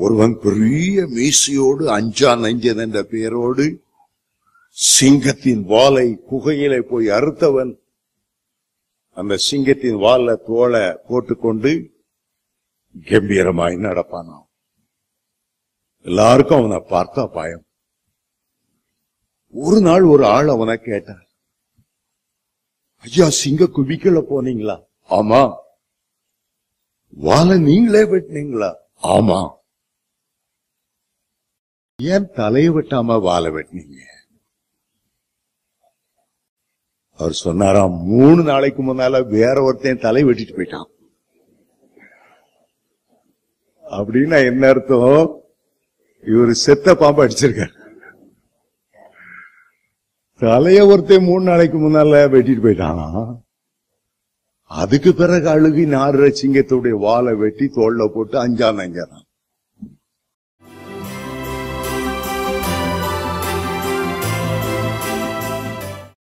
ஒருவன் பெரிய மீசையோடு அஞ்சா நஞ்சன் என்ற பெயரோடு சிங்கத்தின் வாலை குகையிலே போய் அறுத்தவன் அந்த சிங்கத்தின் வாலை தோலை போட்டுக்கொண்டு கம்பீரமாய் நடப்பானாம். எல்லாருக்கும் அவனை பார்த்தா பயம். ஒரு நாள் ஒரு ஆள் அவனை கேட்டார், ஐயா, சிங்க குவிக்கல போனீங்களா? ஆமா. வாலை நீங்களே வெட்டினீங்களா? ஆமா. ஏன் தலையை வெட்டாம வாலை வெட்டினீங்க? அவர் சொன்னாராம், 3 நாளைக்கு முன்னால வேற ஒருத்தன் தலை வெட்டிட்டு போயிட்டான். அப்படின்னா என்ன அர்த்தம்? இவரு செத்த பாம்பு அடிச்சிருக்காரு. தலைய ஒருத்தன் 3 நாளைக்கு முன்னால வெட்டிட்டு போயிட்டானா? அதுக்கு பிறகு அழுகி நாடுற சிங்கத்துடைய வாலை வெட்டி தோல்ல போட்டு அஞ்சா நஞ்சான்.